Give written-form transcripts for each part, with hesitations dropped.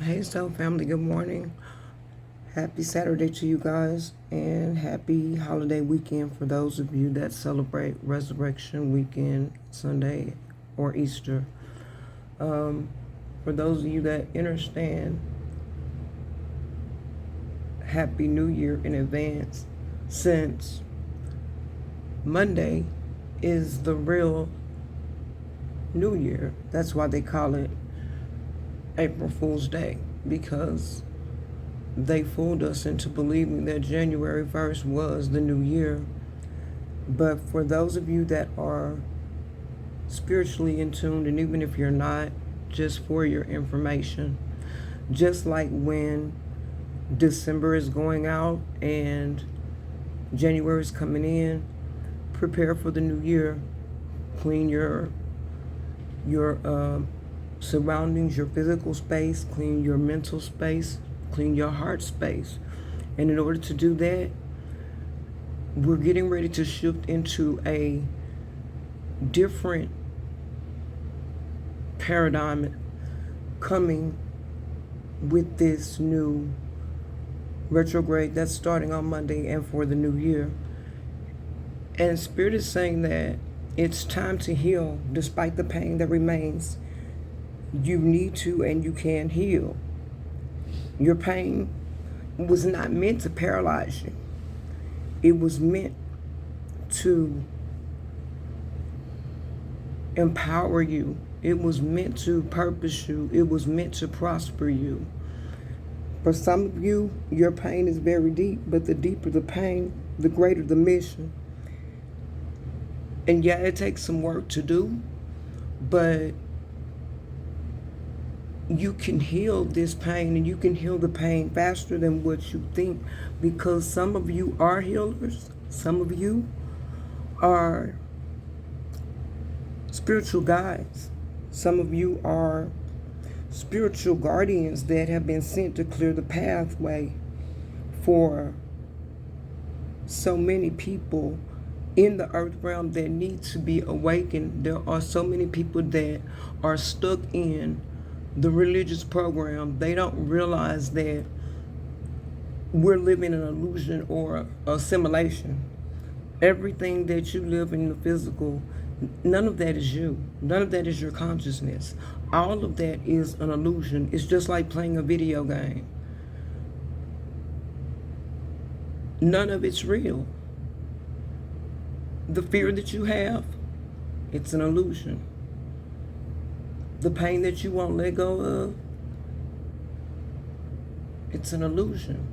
Hey, Soul Family, good morning. Happy Saturday to you guys, and happy holiday weekend for those of you that celebrate Resurrection Weekend, Sunday, or Easter. For those of you that understand, Happy New Year in advance, since Monday is the real New Year. That's why they call it April Fool's Day, because they fooled us into believing that January 1st was the new year. But for those of you that are spiritually in tune, and even if you're not, just for your information, just like when December is going out and January is coming in, prepare for the new year. Clean your surroundings, your physical space, clean your mental space, clean your heart space. And in order to do that, we're getting ready to shift into a different paradigm coming with this new retrograde that's starting on Monday and for the new year. And Spirit is saying that it's time to heal despite the pain that remains. You need to and you can heal. Your pain was not meant to paralyze you. It was meant to empower you. It was meant to purpose you. It was meant to prosper you. For some of you, your pain is very deep, but the deeper the pain, the greater the mission. And yeah, it takes some work to do, but you can heal this pain, and you can heal the pain faster than what you think, because some of you are healers. Some of you are spiritual guides. Some of you are spiritual guardians that have been sent to clear the pathway for so many people in the earth realm that need to be awakened. There are so many people that are stuck in the religious program. They don't realize that we're living an illusion or a simulation. Everything that you live in the physical, none of that is you. None of that is your consciousness. All of that is an illusion. It's just like playing a video game. None of it's real. The fear that you have, it's an illusion. The pain that you won't let go of, it's an illusion.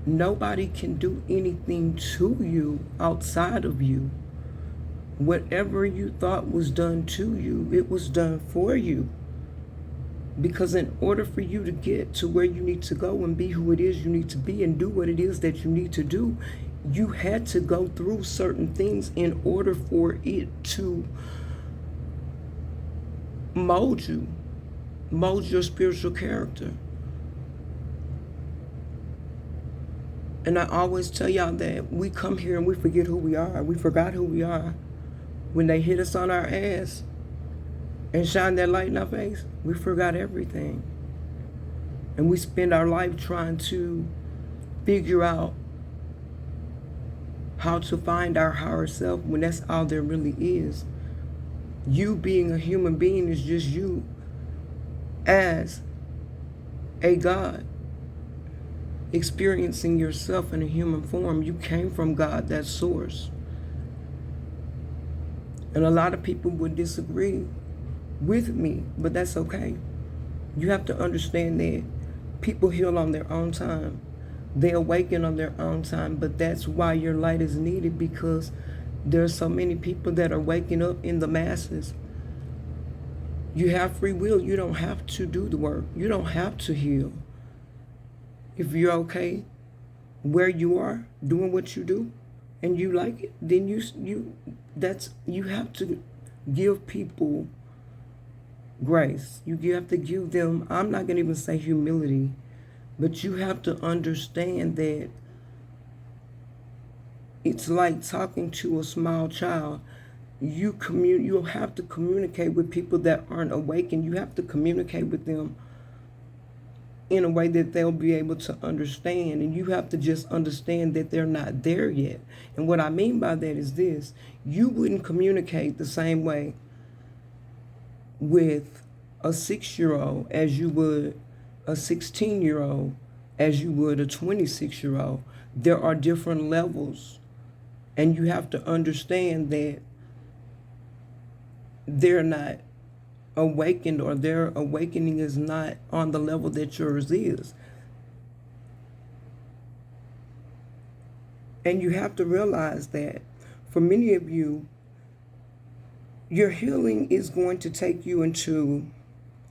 Nobody can do anything to you outside of you. Whatever you thought was done to you, it was done for you. Because in order for you to get to where you need to go and be who it is you need to be and do what it is that you need to do, you had to go through certain things in order for it to mold you, mold your spiritual character. And I always tell y'all that we come here and we forget who we are. We forgot who we are. When they hit us on our ass and shine that light in our face, we forgot everything. And we spend our life trying to figure out how to find our higher self when that's all there really is. You being a human being is just you as a God experiencing yourself in a human form. You came from God, that source. And a lot of people would disagree with me, but that's okay. You have to understand that people heal on their own time. They awaken on their own time, but that's why your light is needed, because there's so many people that are waking up in the masses. You have free will. You don't have to do the work. You don't have to heal. If you're okay where you are, doing what you do, and you like it, then you have to give people grace. You have to give them, I'm not going to even say humility, but you have to understand that it's like talking to a small child. You'll have to communicate with people that aren't awakened. You have to communicate with them in a way that they'll be able to understand. And you have to just understand that they're not there yet. And what I mean by that is this: you wouldn't communicate the same way with a 6-year-old as you would a 16-year-old, as you would a 26-year-old. There are different levels, and you have to understand that they're not awakened, or their awakening is not on the level that yours is. And you have to realize that for many of you, your healing is going to take you into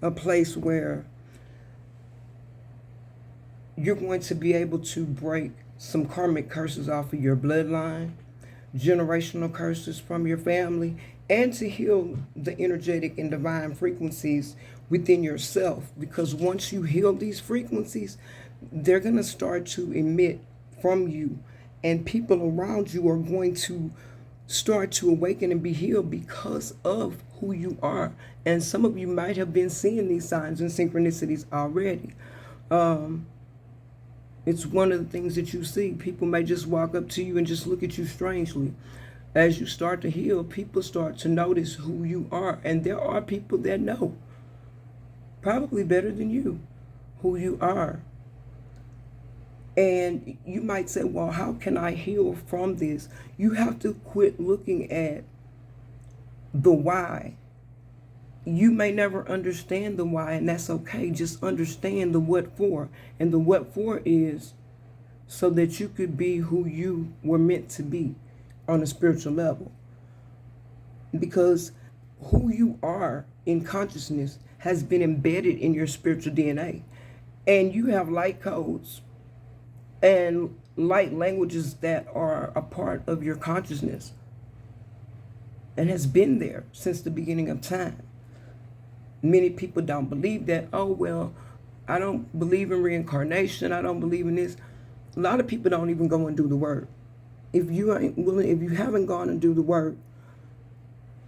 a place where you're going to be able to break some karmic curses off of your bloodline, generational curses from your family, and to heal the energetic and divine frequencies within yourself. Because once you heal these frequencies, they're going to start to emit from you, and people around you are going to start to awaken and be healed because of who you are. And some of you might have been seeing these signs and synchronicities already. It's one of the things that you see. People may just walk up to you and just look at you strangely. As you start to heal, people start to notice who you are. And there are people that know, probably better than you, who you are. And you might say, well, how can I heal from this? You have to quit looking at the why. You may never understand the why, and that's okay. Just understand the what for. And the what for is so that you could be who you were meant to be on a spiritual level. Because who you are in consciousness has been embedded in your spiritual DNA. And you have light codes and light languages that are a part of your consciousness and has been there since the beginning of time. Many people don't believe that. Oh, well, I don't believe in reincarnation. I don't believe in this. A lot of people don't even go and do the work. If you ain't willing, if you haven't gone and do the work,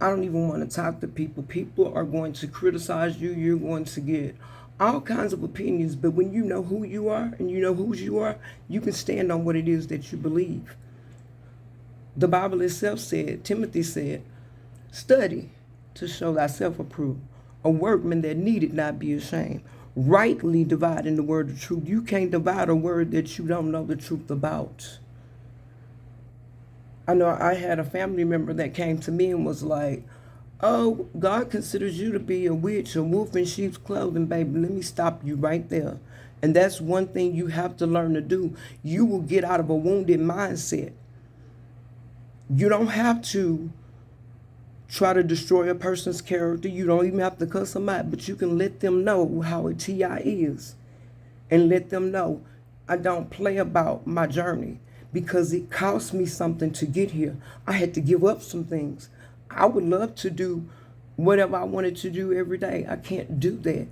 I don't even want to talk to people. People are going to criticize you. You're going to get all kinds of opinions. But when you know who you are and you know whose you are, you can stand on what it is that you believe. The Bible itself said, Timothy said, study to show thyself approved, a workman that needed not be ashamed, rightly dividing the word of truth. You can't divide a word that you don't know the truth about. I know I had a family member that came to me and was like, oh, God considers you to be a witch, a wolf in sheep's clothing, baby. Let me stop you right there. And that's one thing you have to learn to do. You will get out of a wounded mindset. You don't have to try to destroy a person's character. You don't even have to cuss them out, but you can let them know how a TI is, and let them know I don't play about my journey, because it cost me something to get here. I had to give up some things. I would love to do whatever I wanted to do every day. I can't do that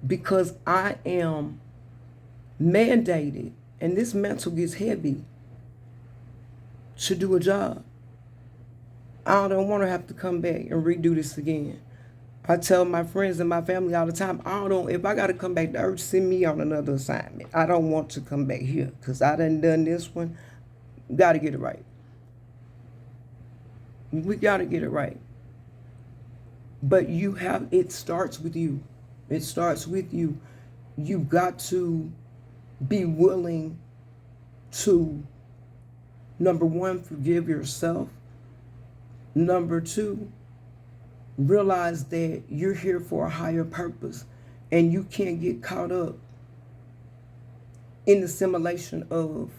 because I am mandated, and this mantle gets heavy, to do a job. I don't want to have to come back and redo this again. I tell my friends and my family all the time, if I got to come back to Earth, send me on another assignment. I don't want to come back here because I done this one. Got to get it right. We got to get it right. But it starts with you. It starts with you. You've got to be willing to, number one, forgive yourself. Number two, realize that you're here for a higher purpose, and you can't get caught up in the simulation of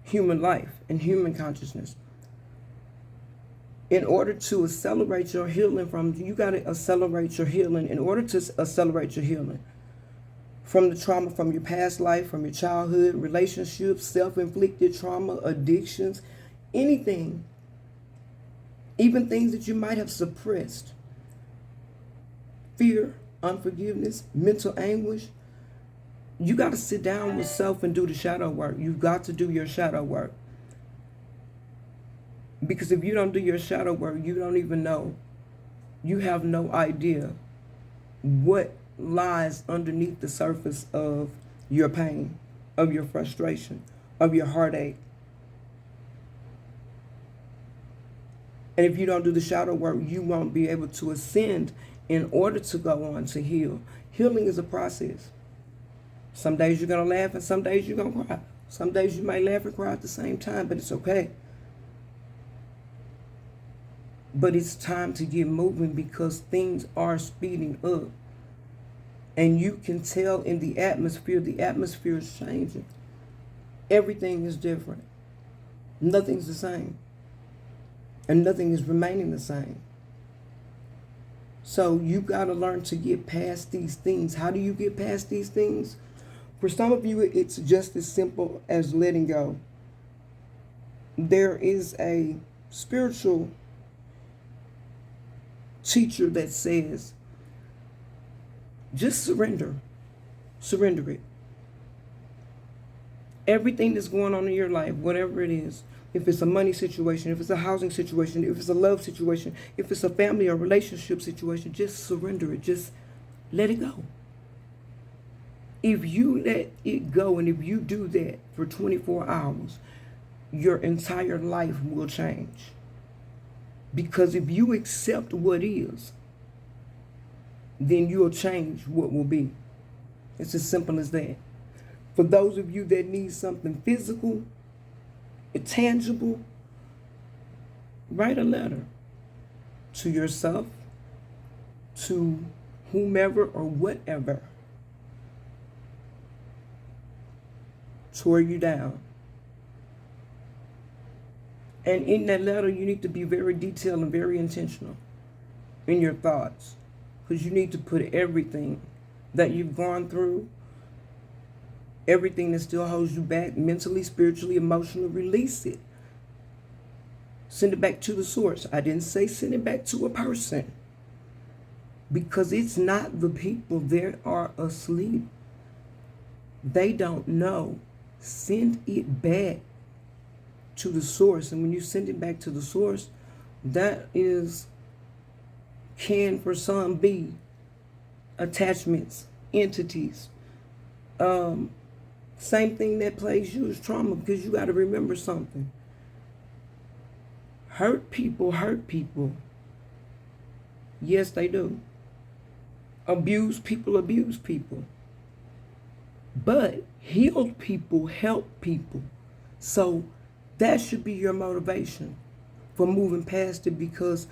human life and human consciousness. In order to accelerate your healing you got to accelerate your healing. In order to accelerate your healing from the trauma from your past life, from your childhood, relationships, self-inflicted trauma, addictions, anything, even things that you might have suppressed, fear, unforgiveness, mental anguish, you got to sit down with self and do the shadow work. You've got to do your shadow work. Because if you don't do your shadow work, you don't even know. You have no idea what lies underneath the surface of your pain, of your frustration, of your heartache. And if you don't do the shadow work, you won't be able to ascend in order to go on to heal. Healing is a process. Some days you're going to laugh and some days you're going to cry. Some days you might laugh and cry at the same time, but it's okay. But it's time to get moving because things are speeding up. And you can tell in the atmosphere is changing. Everything is different. Nothing's the same. And nothing is remaining the same. So you got to learn to get past these things. How do you get past these things? For some of you, it's just as simple as letting go. There is a spiritual teacher that says, just surrender. Surrender it. Everything that's going on in your life, whatever it is, if it's a money situation, if it's a housing situation, if it's a love situation, if it's a family or relationship situation, just surrender it. Just let it go. If you let it go and if you do that for 24 hours, your entire life will change. Because if you accept what is, then you'll change what will be. It's as simple as that. For those of you that need something physical, tangible, write a letter to yourself, to whomever or whatever tore you down. And in that letter, you need to be very detailed and very intentional in your thoughts, because you need to put everything that you've gone through, everything that still holds you back mentally, spiritually, emotionally, release it. Send it back to the source. I didn't say send it back to a person, because it's not the people that are asleep. They don't know. Send it back to the source. And when you send it back to the source, that can for some be attachments, entities. Same thing that plagues you is trauma, because you got to remember something. Hurt people hurt people. Yes, they do. Abuse people abuse people. But healed people help people. So that should be your motivation for moving past it, because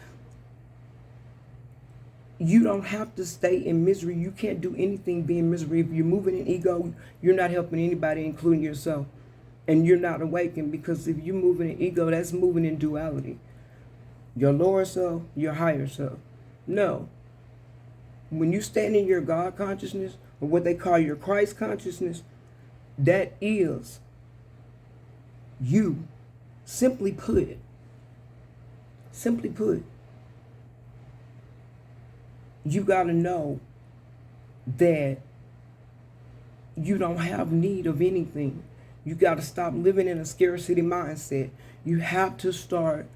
you don't have to stay in misery. You can't do anything being misery. If you're moving in ego, you're not helping anybody, including yourself. And you're not awakened, because if you're moving in ego, that's moving in duality. Your lower self, your higher self. No. When you stand in your God consciousness, or what they call your Christ consciousness, that is you. Simply put, you got to know that you don't have need of anything. You got to stop living in a scarcity mindset. You have to start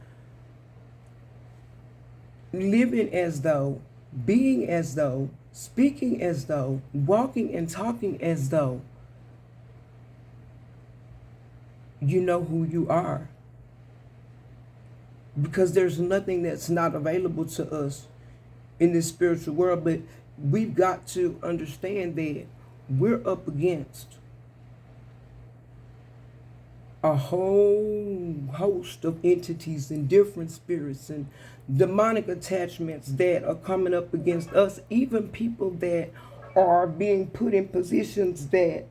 living as though, being as though, speaking as though, walking and talking as though you know who you are. Because there's nothing that's not available to us in this spiritual world, but we've got to understand that we're up against a whole host of entities and different spirits and demonic attachments that are coming up against us, even people that are being put in positions that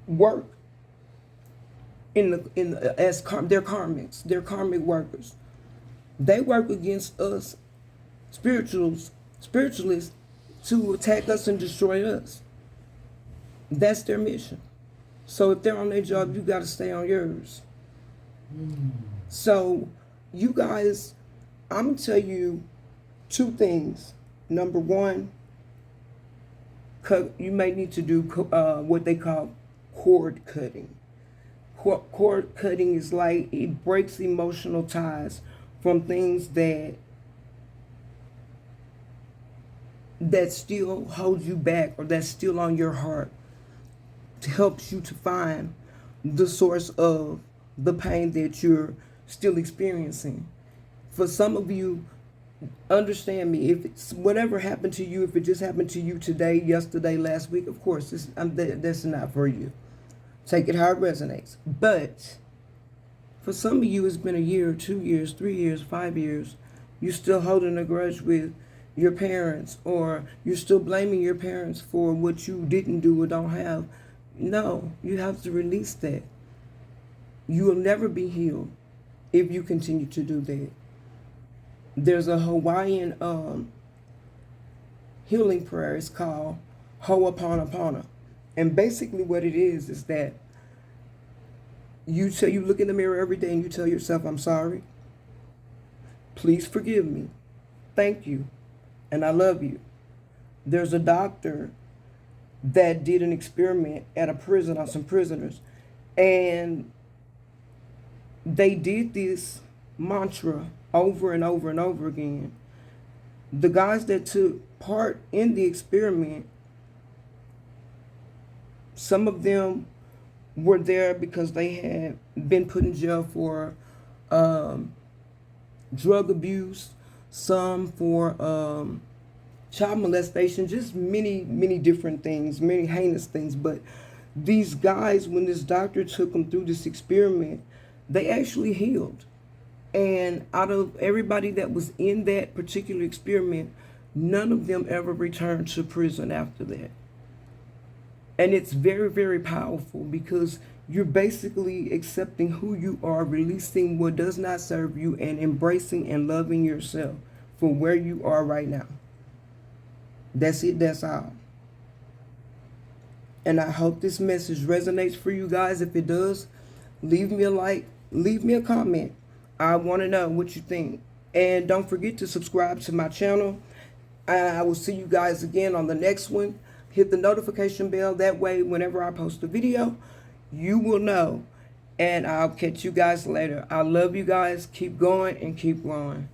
work they're karmics, they're karmic workers. They work against us spiritualists to attack us and destroy us. That's their mission. So if they're on their job, you got to stay on yours. So you guys, I'm going to tell you two things. Number one, you may need to do what they call cord cutting. Cord cutting is like it breaks emotional ties from things that that still holds you back or that's still on your heart, helps you to find the source of the pain that you're still experiencing. For some of you, understand me, if it's whatever happened to you, if it just happened to you today, yesterday, last week, of course, that's not for you. Take it how it resonates. But for some of you, it's been a year, 2 years, 3 years, 5 years. You're still holding a grudge with your parents, or you're still blaming your parents for what you didn't do or don't have. No, you have to release that. You will never be healed if you continue to do that. There's a Hawaiian healing prayer. It's called Ho'oponopono. And basically what it is that you look in the mirror every day and you tell yourself, I'm sorry. Please forgive me. Thank you. And I love you. There's a doctor that did an experiment at a prison on some prisoners. And they did this mantra over and over and over again. The guys that took part in the experiment, some of them were there because they had been put in jail for drug abuse, some for child molestation, just many different things, many heinous things. But these guys, when this doctor took them through this experiment, they actually healed. And out of everybody that was in that particular experiment, none of them ever returned to prison after that. And it's very, very powerful because you're basically accepting who you are, releasing what does not serve you, and embracing and loving yourself for where you are right now. That's it. That's all. And I hope this message resonates for you guys. If it does, leave me a like, leave me a comment. I want to know what you think. And don't forget to subscribe to my channel. I will see you guys again on the next one. Hit the notification bell. That way, whenever I post a video, you will know. And I'll catch you guys later. I love you guys. Keep going and keep growing.